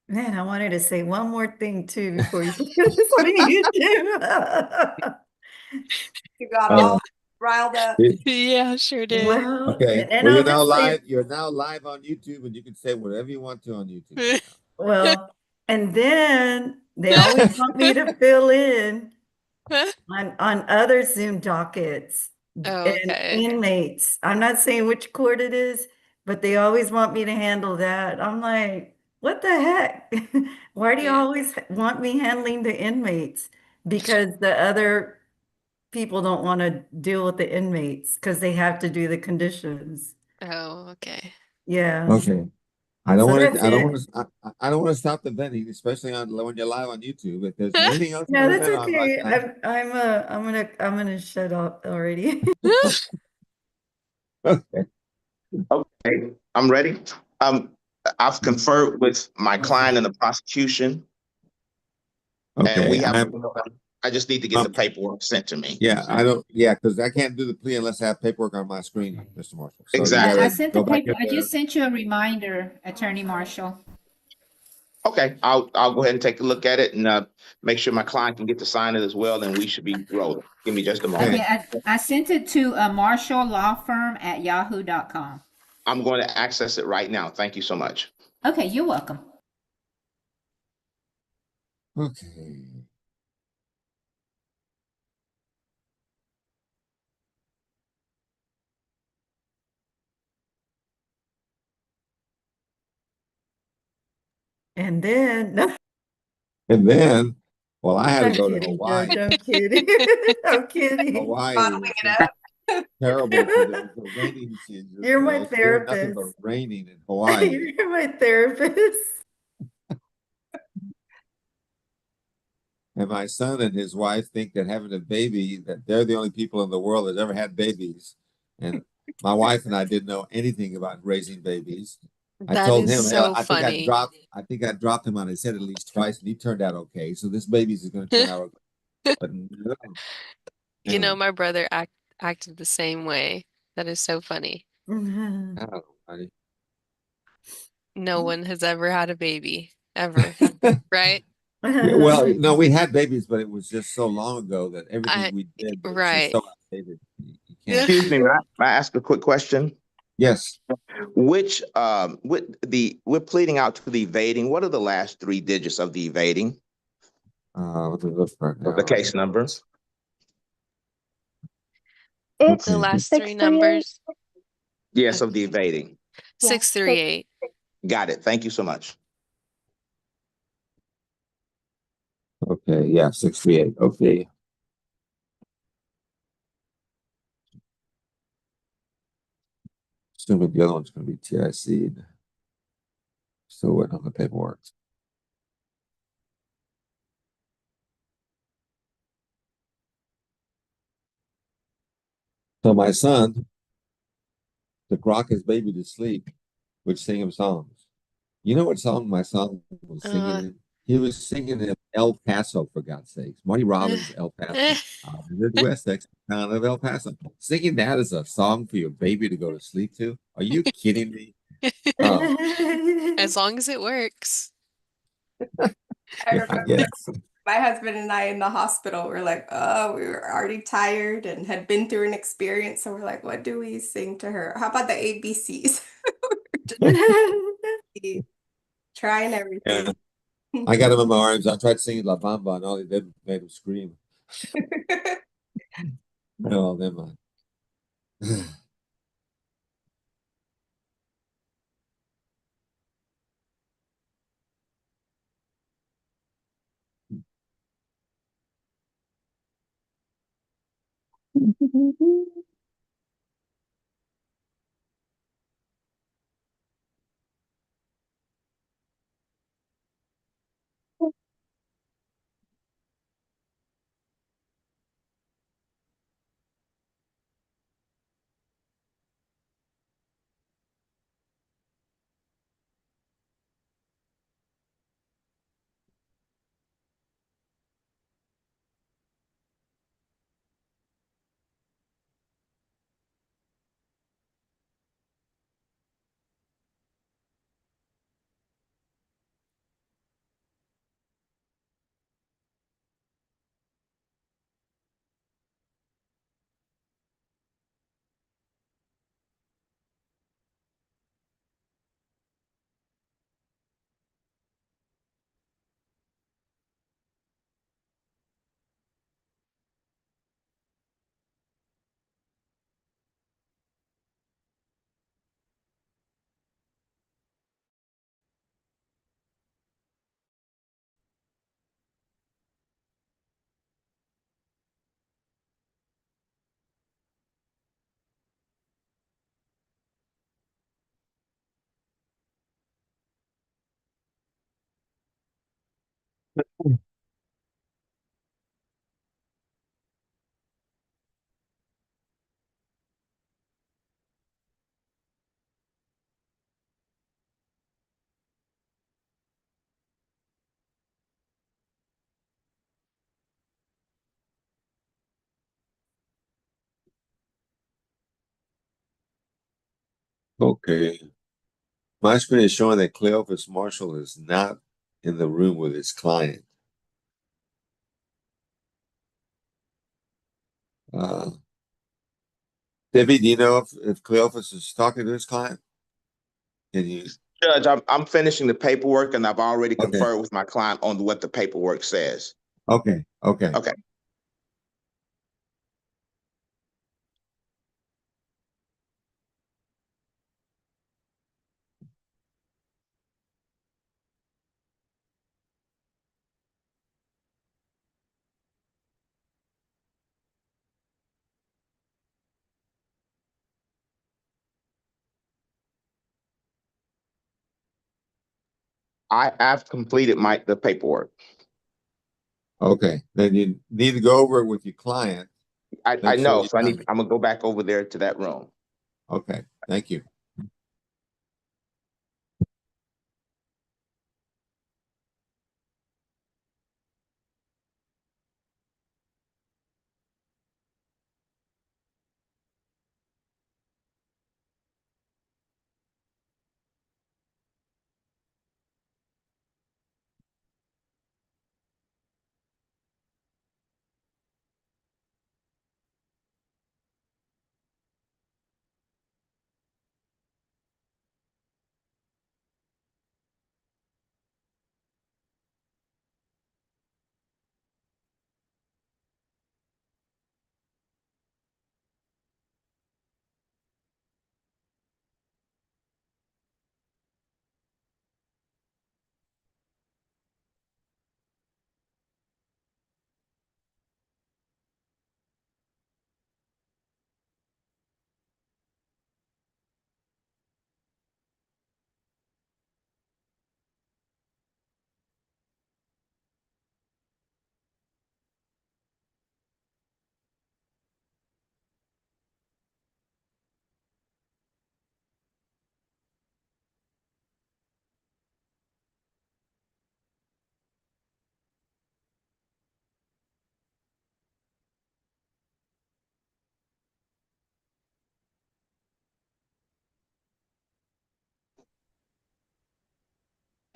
Man, I wanted to say one more thing too before you put this on YouTube. You got Uh, all riled up. Yeah, sure did. Well, okay. and Well, I'll you're now just say, live. You're now live on YouTube, and you can say whatever you want to on YouTube well, and then they always want me to fill in on other Zoom dockets Oh, and okay. inmates. I'm not saying which court it is, but they always want me to handle that. I'm like, what the heck? Why do you Yeah. always want me handling the inmates? Because the other people don't want to deal with the inmates because they have to do the conditions. Oh, okay. Yeah. now. Okay. I don't So want that's to. I don't want it. to. I don't want to stop the venting, especially on when you're live on YouTube. If there's anything else you No, want to that's vent on right okay. now, I'm gonna shut up already. okay. Okay, I'm ready. Um, I've conferred with my client and the prosecution, and Okay. we have. I just need to get the paperwork sent to me. Yeah. I don't. Yeah, because I can't do the plea unless I have paperwork on my screen, Mr. Marshall. So you Exactly. I gotta sent the go back paper. in I there. just sent you a reminder, Attorney Marshall. Okay, I'll go ahead and take a look at it and make sure my client can get to sign it as well, and we should be rolling. Give me just a Okay. moment. Okay, I sent it to Marshall Law Firm at yahoo.com. I'm going to access it right now. Thank you so much. Okay, you're welcome. Okay. And then, And then, well, I had to I'm go to kidding, Judge. Hawaii. I'm kidding. I'm kidding. Hawaii Bottling was it just up. terrible because it was a raining season. You're my It's doing nothing but therapist. raining in Hawaii. You're my therapist. And my son and his wife think that having a baby, that they're the only people in the world that ever had babies. And my wife and I didn't know anything about raising babies. I That told is him, hell, so funny. I think I dropped him on his head at least twice, and he turned out okay. So this baby's is going to turn out okay. But no, You know, no, my brother acted the same way. That is so funny. Mhm. no, buddy. No one has ever had a baby, ever, right? Yeah, well, no, we had babies, but it was just so long ago that everything I, we did was just right. so outdated. You can't. Excuse me, may I ask a quick question? Yes. We're pleading out to the evading. What are the last three digits of the evading Let me look for it of the now. case number? The Okay. last three numbers, Yes, of the evading. 638. Got it. Thank you so much. Okay. Yeah. 638. Okay. Assuming the other one's going to be TIC. Still waiting on the paperwork. So my son took rock his baby to sleep, would sing him songs. You know what song my son was Uh, singing? He was singing in El Paso, for God's sakes. Marty Robbins, El Paso. Midwest town of El Paso. Singing that as a song for your baby to go to sleep to? Are you kidding me? Oh, as long as it works. I yeah, I remember guess. my husband and I in the hospital were like, oh, we were already tired and had been through an experience. So we're like, what do we sing to her? How about the ABCs? Trying Yeah. everything. I got him in my arms. I tried singing La Bamba, and all he did was made him scream. No, never mind. Okay. My screen is showing that Cleophas Marshall is not in the room with his client. Debbie, do you know if Cleophas is talking to his client? Can you? Judge, I'm finishing the paperwork and I've already Okay. conferred with my client on what the paperwork says. Okay. Okay. Okay. I've completed the paperwork. Okay. Then you need to go over it with your client. I Make sure know, you so done it. I'm gonna go back over there to that room. Okay. Thank you.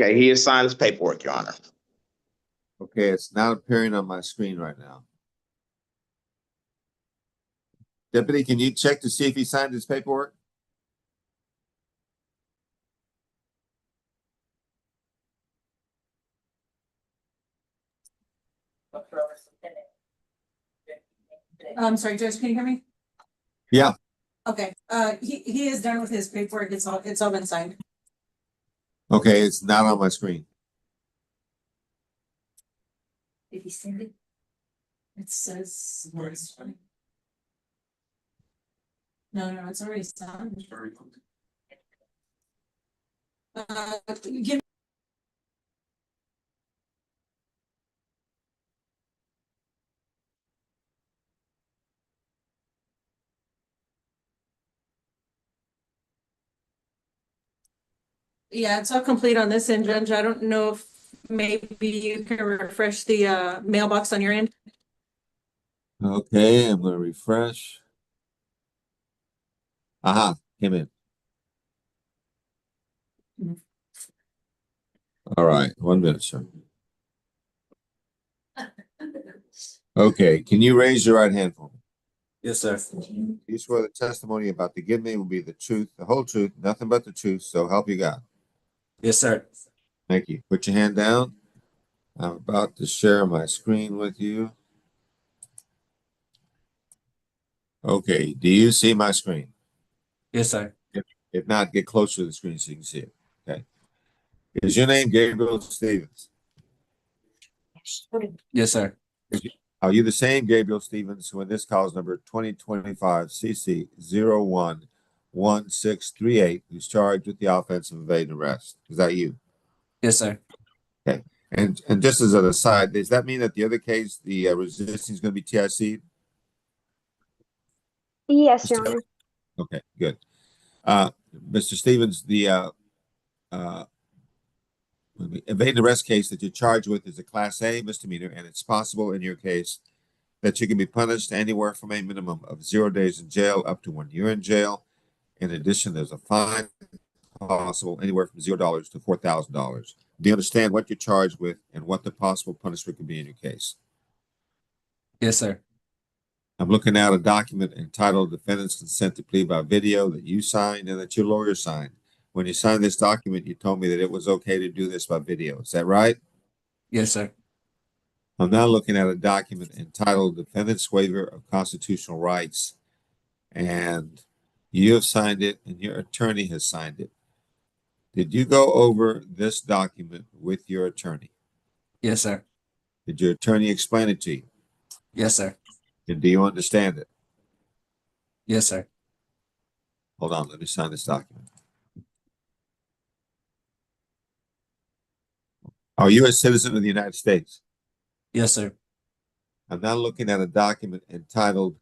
Okay, he has signed his paperwork, Your Honor. Okay. It's not appearing on my screen right now. Deputy, can you check to see if he signed his paperwork? I'm sorry, Judge, can you hear me? Yeah. Okay, he is done with his paperwork, it's all been signed. Okay. It's not on my screen. Did he send it? It says. No, it's already signed. Give. Yeah, it's all complete on this end, Judge. I don't know if maybe you can refresh the mailbox on your end. Okay. I'm going to refresh. Aha. Came in. Mhm. All right. 1 minute, sir. Okay. Can you raise your right hand for me? Yes, sir. You swear the testimony about to give me will be the truth, the whole truth, nothing but the truth. So help you God. Yes, sir. Thank you. Put your hand down. I'm about to share my screen with you. Okay. Do you see my screen? Yes, sir. If not, get closer to the screen so you can see it. Okay. Is your name Gabriel Stevens? Yes, sir. Are you the same Gabriel Stevens who in this call is number 2025 CC 011638 who's charged with the offense of evading arrest? Is that you? Yes, sir. Okay. And just as an aside, does that mean that the other case, the resisting is going to be TIC? Yes, Your Honor. Okay, good. Mr. Stevens, the evade and arrest case that you're charged with is a Class A misdemeanor, and it's possible in your case that you can be punished anywhere from a minimum of 0 days in jail up to 1 year in jail. In addition, there's a fine possible anywhere from $0 to $4,000. Do you understand what you're charged with and what the possible punishment could be in your case? Yes, sir. I'm looking at a document entitled Defendant's Consent to Plea by Video that you signed and that your lawyer signed. When you signed this document, you told me that it was okay to do this by video. Is that right? Yes, sir. I'm now looking at a document entitled Defendant's Waiver of Constitutional Rights, and you have signed it and your attorney has signed it. Did you go over this document with your attorney? Yes, sir. Did your attorney explain it to you? Yes, sir. And do you understand it? Yes, sir. Hold on, let me sign this document. Are you a citizen of the United States? Yes, sir. I'm now looking at a document entitled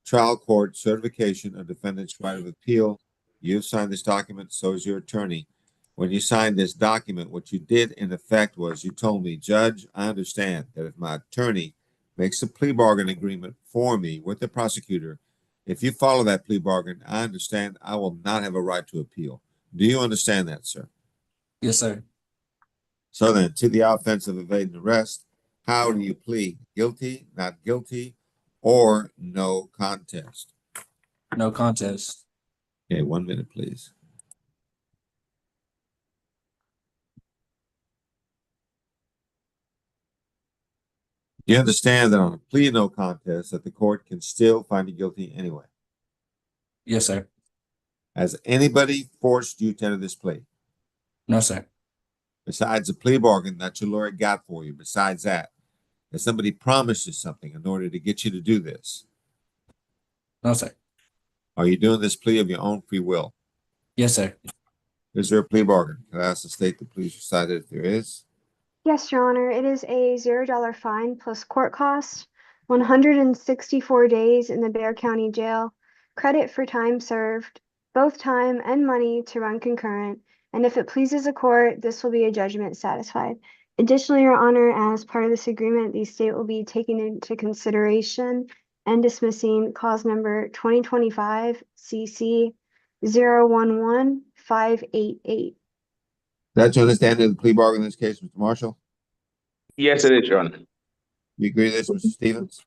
Trial Court Certification of Defendant's Right of Appeal. You've signed this document, so is your attorney. When you signed this document, what you did in effect was you told me, Judge, I understand that if my attorney makes a plea bargain agreement for me with the prosecutor, if you follow that plea bargain, I understand I will not have a right to appeal. Do you understand that, sir? Yes, sir. So then, to the offense of evade and arrest, how do you plead? Guilty, not guilty, or no contest? No contest. Okay, 1 minute, please. You understand that on a plea of no contest, that the court can still find you guilty anyway. Yes, sir. Has anybody forced you to enter this plea? No, sir. Besides the plea bargain that your lawyer got for you, besides that, has somebody promised you something in order to get you to do this? No, sir. Are you doing this plea of your own free will? Yes, sir. Is there a plea bargain? Can I ask the state to please recite it if there is? Yes, Your Honor. It is a $0 fine plus court costs, 164 days in the Bexar County Jail, credit for time served, both time and money to run concurrent, and if it pleases the court, this will be a judgment satisfied. Additionally, Your Honor, as part of this agreement, the state will be taking into consideration and dismissing cause number 2025 CC 011588. That's your understanding of the plea bargain in this case, Mr. Marshall? Yes, it is, Your Honor. You agree to this, Mr. Stevens?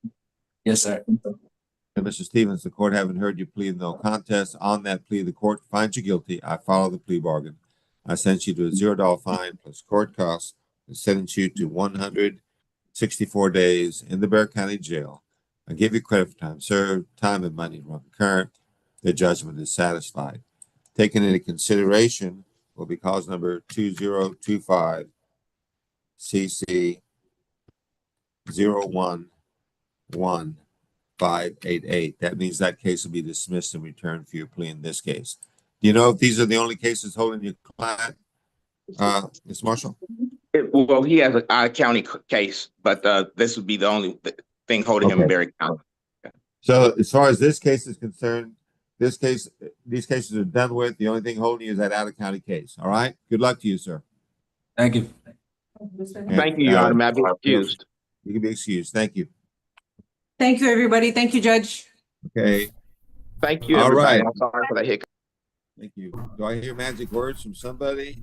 Yes, sir. And Mr. Stevens, the court having heard you plead no contest, on that plea, the court finds you guilty. I follow the plea bargain. I sentence you to a $0 fine plus court costs and sentence you to 164 days in the Bexar County Jail. I give you credit for time served, time and money run current. The judgment is satisfied. Taken into consideration will be cause number 2025 CC 011588. That means that case will be dismissed and returned for your plea in this case. Do you know if these are the only cases holding your client, Ms. Marshall? Well, he has an out-of-county case, but this would be the only thing holding him in Okay. Berry County. So as far as this case is concerned, these cases are done with. The only thing holding you is that out-of-county case. All right? Good luck to you, sir. Thank you. Thank you, Your Honor. May I be excused? You can be excused. Thank you. Thank you, everybody. Thank you, Judge. Okay. Thank you, All everybody. right. I'm sorry for that hiccup. Thank you. Do I hear magic words from somebody?